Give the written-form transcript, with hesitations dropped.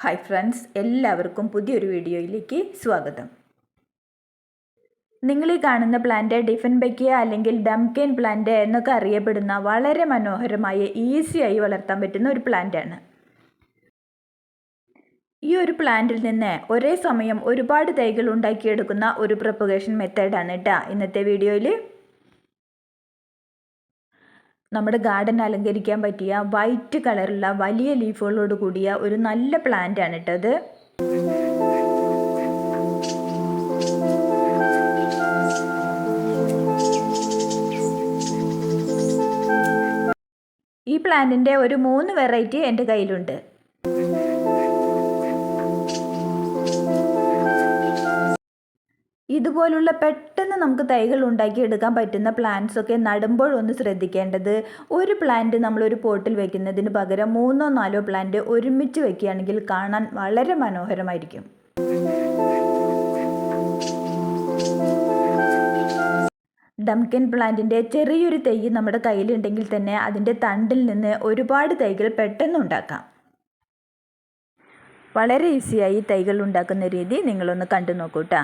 Hi friends, എല്ലാവർക്കും പുതിയൊരു വീഡിയോയിലേക്ക് സ്വാഗതം. നിങ്ങൾ ഈ കാണുന്ന പ്ലാന്റ് ഡിഫൻബെക്കിയ അല്ലെങ്കിൽ ഡംകെൻ പ്ലാന്റ് എന്നൊക്കെ അറിയപ്പെടുന്ന വളരെ മനോഹരമായ ഈസിയായി വളർത്താൻ പറ്റുന്ന ഒരു പ്ലാന്റാണ്. ഈ ഒരു പ്ലാന്റിൽ നിന്ന് ഒരേ സമയം ഒരുപാട് തൈകൾ ഉണ്ടാക്കിയെടുക്കുന്ന ഒരു പ്രൊപ്പഗേഷൻ മെത്തേഡാണ് കേട്ടോ ഇന്നത്തെ വീഡിയോയിൽ. നമ്മുടെ ഗാർഡൻ അലങ്കരിക്കാൻ പറ്റിയ വൈറ്റ് കളറുള്ള വലിയ ലീഫുകളോട് കൂടിയ ഒരു നല്ല പ്ലാന്റ് ആണ് കേട്ടത്. ഈ പ്ലാന്റിൻ്റെ ഒരു 3 വെറൈറ്റി എൻ്റെ കയ്യിലുണ്ട്. ഇതുപോലുള്ള പെട്ടെന്ന് നമുക്ക് തൈകൾ ഉണ്ടാക്കിയെടുക്കാൻ പറ്റുന്ന പ്ലാന്റ്സ് ഒക്കെ നടുമ്പോൾ ഒന്ന് ശ്രദ്ധിക്കേണ്ടത്, ഒരു പ്ലാന്റ് നമ്മളൊരു പോട്ടിൽ വെക്കുന്നതിന് പകരം 3-4 പ്ലാന്റ് ഒരുമിച്ച് വെക്കുകയാണെങ്കിൽ കാണാൻ വളരെ മനോഹരമായിരിക്കും. ഡംകെൻ പ്ലാന്റിൻ്റെ ചെറിയൊരു തൈ നമ്മുടെ കയ്യിലുണ്ടെങ്കിൽ തന്നെ അതിൻ്റെ തണ്ടിൽ നിന്ന് ഒരുപാട് തൈകൾ പെട്ടെന്ന് ഉണ്ടാക്കാം. വളരെ ഈസിയായി തൈകൾ ഉണ്ടാക്കുന്ന രീതി നിങ്ങളൊന്ന് കണ്ടു നോക്കൂ കേട്ടോ.